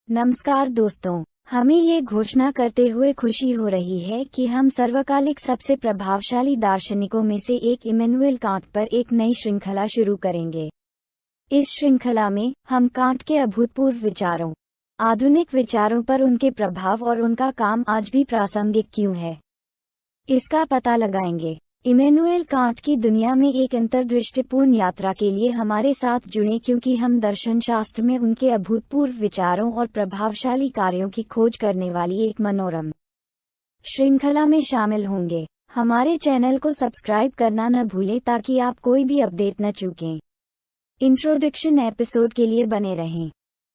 नमस्कार दोस्तों, हमें ये घोषणा करते हुए खुशी हो रही है कि हम सर्वकालिक सबसे प्रभावशाली दार्शनिकों में से एक इमैनुएल कांट पर एक नई श्रृंखला शुरू करेंगे। इस श्रृंखला में हम कांट के अभूतपूर्व विचारों, आधुनिक विचारों पर उनके प्रभाव और उनका काम आज भी प्रासंगिक क्यों है, इसका पता लगाएंगे। इमैनुएल कांट की दुनिया में एक अंतर्दृष्टिपूर्ण यात्रा के लिए हमारे साथ जुड़े, क्योंकि हम दर्शन शास्त्र में उनके अभूतपूर्व विचारों और प्रभावशाली कार्यों की खोज करने वाली एक मनोरम श्रृंखला में शामिल होंगे। हमारे चैनल को सब्सक्राइब करना न भूलें ताकि आप कोई भी अपडेट न चूकें। इंट्रोडक्शन एपिसोड के लिए बने रहें।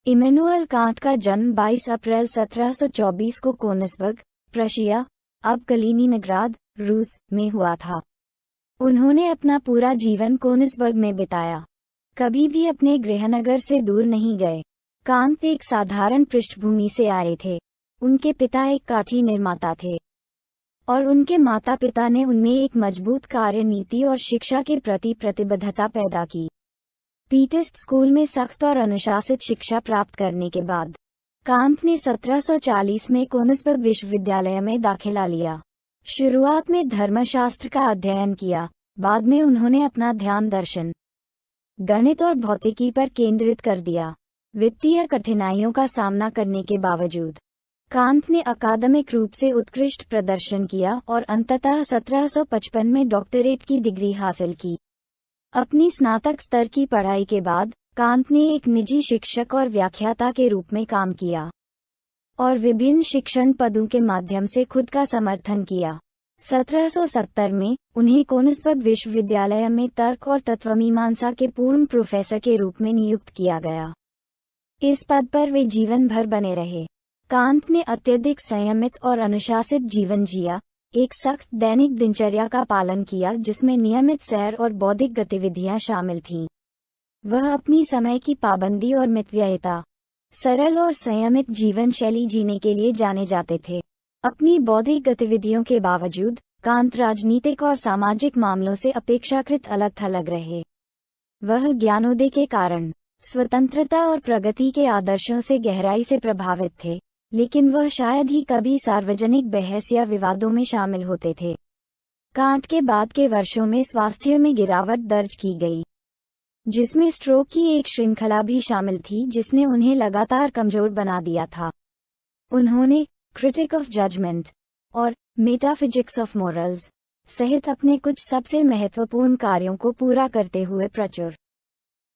इमैनुएल कांट का जन्म 22 अप्रैल 1724 को कोनिग्सबर्ग, प्रशिया, अब कलीनिनग्राद, रूस में हुआ था। उन्होंने अपना पूरा जीवन कोनिग्सबर्ग में बिताया, कभी भी अपने गृहनगर से दूर नहीं गए। कांट एक साधारण पृष्ठभूमि से आए थे। उनके पिता एक काठी निर्माता थे और उनके माता पिता ने उनमें एक मजबूत कार्यनीति और शिक्षा के प्रति प्रतिबद्धता पैदा की। पीटिस्ट स्कूल में सख्त और अनुशासित शिक्षा प्राप्त करने के बाद कांट ने 1740 में कोनिग्सबर्ग विश्वविद्यालय में दाखिला लिया। शुरुआत में धर्मशास्त्र का अध्ययन किया, बाद में उन्होंने अपना ध्यान दर्शन, गणित और भौतिकी पर केंद्रित कर दिया। वित्तीय कठिनाइयों का सामना करने के बावजूद कांट ने अकादमिक रूप से उत्कृष्ट प्रदर्शन किया और अंततः 1755 में डॉक्टरेट की डिग्री हासिल की। अपनी स्नातक स्तर की पढ़ाई के बाद कांट ने एक निजी शिक्षक और व्याख्याता के रूप में काम किया और विभिन्न शिक्षण पदों के माध्यम से खुद का समर्थन किया। 1770 में उन्हें कोनिग्सबर्ग विश्वविद्यालय में तर्क और तत्वमीमांसा के पूर्ण प्रोफेसर के रूप में नियुक्त किया गया। इस पद पर वे जीवन भर बने रहे। कांट ने अत्यधिक संयमित और अनुशासित जीवन जिया, एक सख्त दैनिक दिनचर्या का पालन किया जिसमें नियमित सैर और बौद्धिक गतिविधियां शामिल थीं। वह अपनी समय की पाबंदी और मितव्ययिता, सरल और संयमित जीवन शैली जीने के लिए जाने जाते थे। अपनी बौद्धिक गतिविधियों के बावजूद कांट राजनीतिक और सामाजिक मामलों से अपेक्षाकृत अलग थलग रहे। वह ज्ञानोदय के कारण स्वतंत्रता और प्रगति के आदर्शों से गहराई से प्रभावित थे, लेकिन वह शायद ही कभी सार्वजनिक बहस या विवादों में शामिल होते थे। कांट के बाद के वर्षों में स्वास्थ्य में गिरावट दर्ज की गई, जिसमें स्ट्रोक की एक श्रृंखला भी शामिल थी जिसने उन्हें लगातार कमजोर बना दिया था। उन्होंने क्रिटिक ऑफ जजमेंट और मेटाफिजिक्स ऑफ मोरल्स सहित अपने कुछ सबसे महत्वपूर्ण कार्यों को पूरा करते हुए प्रचुर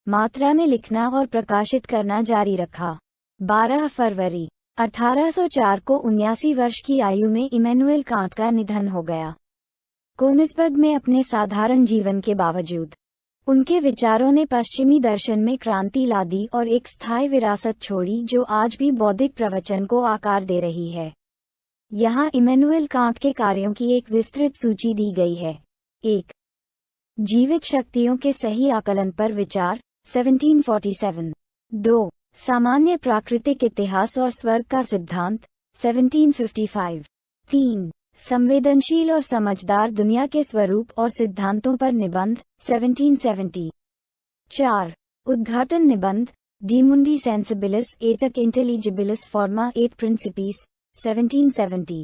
मात्रा में लिखना और प्रकाशित करना जारी रखा। 12 फरवरी 1804 को 79 वर्ष की आयु में इमैनुएल कांट का निधन हो गया। कोनिग्सबर्ग में अपने साधारण जीवन के बावजूद उनके विचारों ने पश्चिमी दर्शन में क्रांति ला दी और एक स्थायी विरासत छोड़ी जो आज भी बौद्धिक प्रवचन को आकार दे रही है। यहाँ इमैनुएल कांट के कार्यों की एक विस्तृत सूची दी गई है। 1. जीवित शक्तियों के सही आकलन पर विचार 1747। 2. सामान्य प्राकृतिक इतिहास और स्वर्ग का सिद्धांत 1755। 3. संवेदनशील और समझदार दुनिया के स्वरूप और सिद्धांतों पर निबंध 1770। 4. उद्घाटन निबंध डी मुंडी सेंसिबिलिस एटक इंटेलिजिबिलिस फॉर्मा एट प्रिंसिपीस 1770।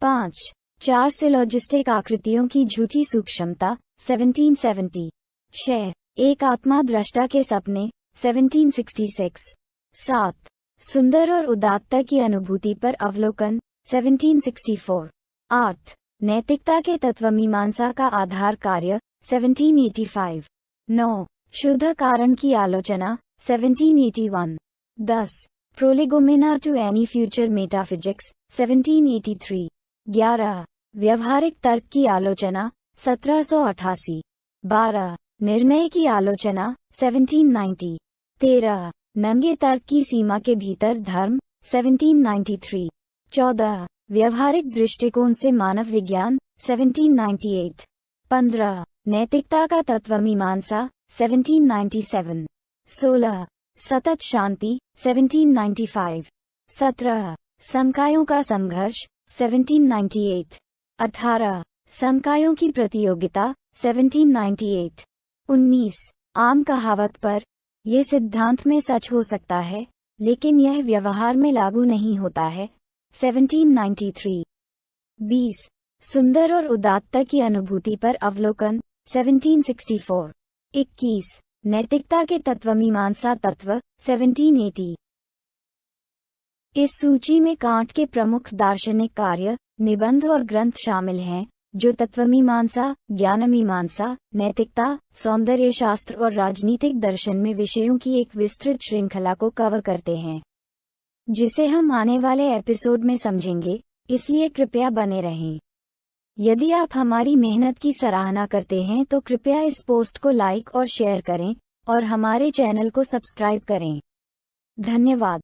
5. 4 सिलोजिस्टिक आकृतियों की झूठी सूक्ष्मता 1770। 6. एक आत्मा दृष्टा के सपने 1766। 7. सुंदर और उदात्तता की अनुभूति पर अवलोकन 1764। 8. नैतिकता के तत्वमीमांसा का आधार कार्य 1785। 9. शुद्ध कारण की आलोचना 1781। 10. Prolegomena to any future metaphysics 1783। 11. व्यवहारिक तर्क की आलोचना 1788। 12. निर्णय की आलोचना 1790। 13. नंगे तर्क की सीमा के भीतर धर्म 1793। 14. व्यवहारिक दृष्टिकोण से मानव विज्ञान 1798। 15. नैतिकता का तत्वमीमांसा 1797। 16. सतत शांति 1795। 17. संकायों का संघर्ष 1798। 18. संकायों की प्रतियोगिता 1798। 19. आम कहावत पर, ये सिद्धांत में सच हो सकता है, लेकिन यह व्यवहार में लागू नहीं होता है। 1793। 20 सुंदर और उदात्तता की अनुभूति पर अवलोकन। 1764। 21 नैतिकता के तत्वमीमांसा तत्व। 1780। इस सूची में कांट के प्रमुख दार्शनिक कार्य, निबंध और ग्रंथ शामिल हैं, जो तत्वमीमांसा, ज्ञानमीमांसा, नैतिकता, सौंदर्यशास्त्र और राजनीतिक दर्शन में विषयों की एक विस्तृत श्रृंखला को कवर करते हैं, जिसे हम आने वाले एपिसोड में समझेंगे, इसलिए कृपया बने रहें। यदि आप हमारी मेहनत की सराहना करते हैं तो कृपया इस पोस्ट को लाइक और शेयर करें, और हमारे चैनल को सब्सक्राइब करें। धन्यवाद।